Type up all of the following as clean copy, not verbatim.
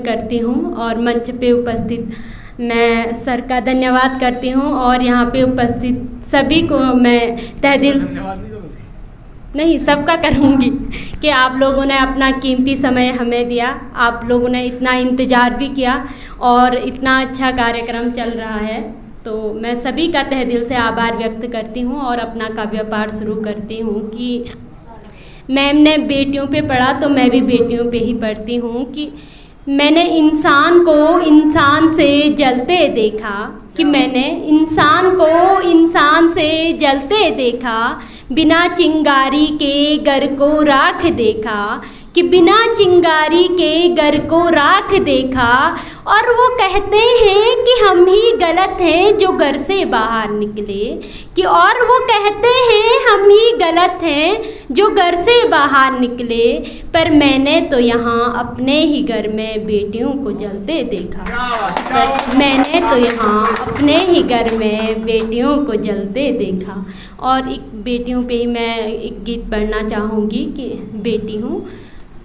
करती हूँ और मंच पे उपस्थित मैं सर का धन्यवाद करती हूँ और यहाँ पे उपस्थित सभी को मैं तहे दिल नहीं सबका करूँगी कि आप लोगों ने अपना कीमती समय हमें दिया। आप लोगों ने इतना इंतज़ार भी किया और इतना अच्छा कार्यक्रम चल रहा है, तो मैं सभी का तहे दिल से आभार व्यक्त करती हूँ और अपना काव्य पाठ शुरू करती हूँ कि मैम ने बेटियों पे पढ़ा तो मैं भी बेटियों पे ही पढ़ती हूँ कि मैंने इंसान को इंसान से जलते देखा, कि मैंने इंसान को इंसान से जलते देखा, बिना चिंगारी के घर को राख देखा, कि बिना चिंगारी के घर को राख देखा। और वो कहते हैं कि हम ही गलत हैं जो घर से बाहर निकले, कि और वो कहते हैं हम ही गलत हैं जो घर से बाहर निकले, पर मैंने तो यहाँ अपने ही घर में बेटियों को जलते देखा। मैंने तो यहाँ अपने ही घर में बेटियों को जलते देखा। और एक बेटियों पे ही मैं एक गीत पढ़ना चाहूँगी कि बेटी हूँ।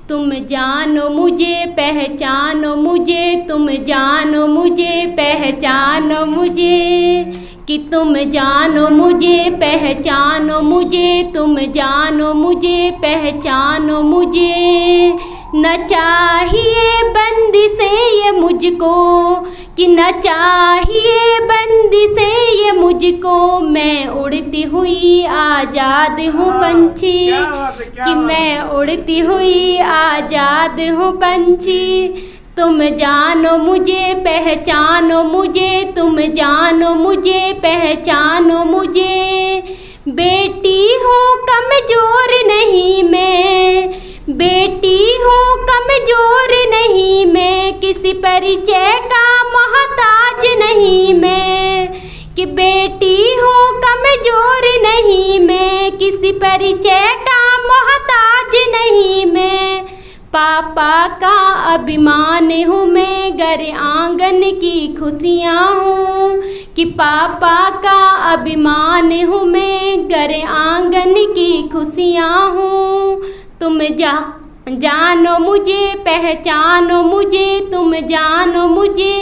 तुम जानो मुझे पहचानो मुझे, तुम जानो मुझे पहचानो मुझे, कि तुम जानो मुझे पहचानो मुझे, तुम जानो मुझे पहचानो मुझे। न चाहिए बंदिशें ये मुझको, कि न चाहिए बंदिशें ये मुझको, मैं उड़ती हुई आज़ाद हूँ पंछी, कि मैं उड़ती हुई आज़ाद हूँ पंछी। तुम जानो मुझे पहचानो मुझे, तुम जानो मुझे पहचानो मुझे। बेटी हूँ कमज़ोर नहीं मैं, बेटी हूँ कमज़ोर नहीं मैं, किसी परिचय का मोहताज नहीं मैं, कि बेटी हूँ कमज़ोर नहीं मैं, किसी परिचय का मोहताज नहीं मैं। पापा का अभिमान हूँ मैं, घर आंगन की खुशियाँ हूँ, कि पापा का अभिमान हूँ मैं, घर आंगन की खुशियाँ हूँ। तुम जानो मुझे पहचानो मुझे, तुम जानो मुझे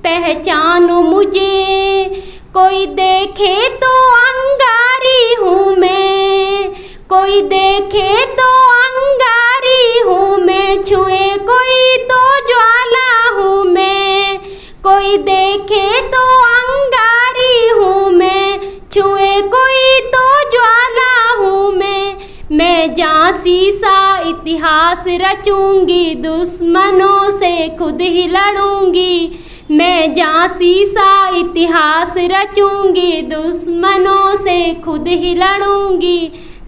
पहचानो मुझे। कोई देखे तो अंगारी हूँ मैं, कोई देखे तो अंगारी हूँ मैं, छुए कोई तो ज्वाला हूँ मैं, कोई देखे तो अंगारी हूँ मैं, छुए कोई तो ज्वाला हूँ मैं झांसी सा इतिहास रचूंगी, दुश्मनों से खुद ही लड़ूंगी, मैं झांसी सा इतिहास रचूंगी, दुश्मनों से खुद ही लड़ूंगी।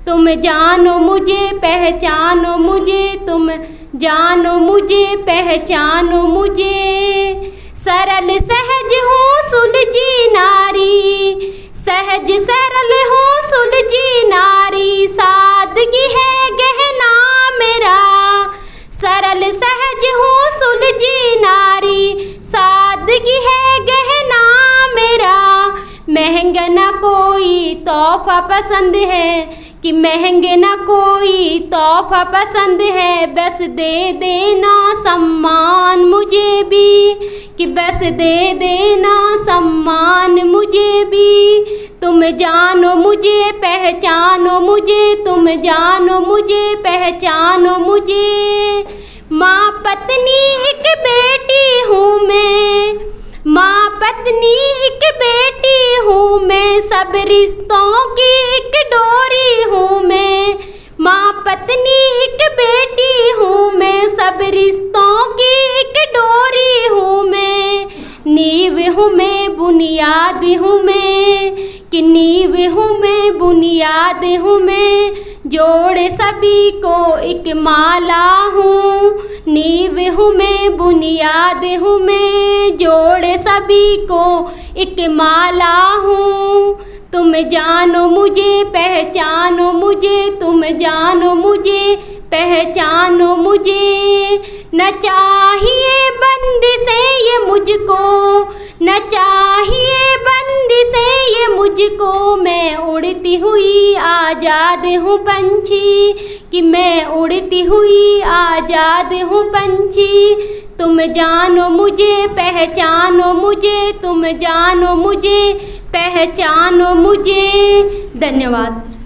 तुम जानो मुझे पहचानो मुझे, तुम जानो मुझे पहचानो मुझे। सरल सहज हूँ सुलझी नारी, सहज सरल हूँ सुलझी नारी, सादगी है गहना मेरा। सरल सहज हूँ सुलझी नारी, सादगी है गहना मेरा। महंगा न कोई तोहफा पसंद है, कि महंगे न कोई तोहफा पसंद है, बस दे देना सम्मान मुझे भी, कि बस दे देना सम्मान मुझे भी। तुम जानो मुझे पहचानो मुझे, तुम जानो मुझे पहचानो मुझे। माँ पत्नी एक बेटी हूँ मैं, माँ पत्नी एक बेटी हूँ मैं, सब रिश्तों की एक डोरी हूँ मैं। माँ पत्नी एक बेटी हूँ मैं, सब रिश्तों की एक डोरी हूँ मैं। नींव हूँ मैं बुनियाद हूँ मैं, कि नींव हूँ मैं बुनियाद हूँ मैं, जोड़े सभी को एक माला हूँ। नींव हूँ मैं बुनियाद हूँ मैं, जोड़े सभी को एक माला हूँ। तुम जानो मुझे पहचानो मुझे, तुम जानो मुझे पहचानो मुझे। न चाहिए बंदिशें ये मुझको, न चाहिए बंदिशें ये मुझको, मैं उड़ती हुई आज़ाद हूँ पंछी, कि मैं उड़ती हुई आज़ाद हूँ पंछी। तुम जानो मुझे पहचानो मुझे, तुम जानो मुझे पहचानो मुझे। धन्यवाद।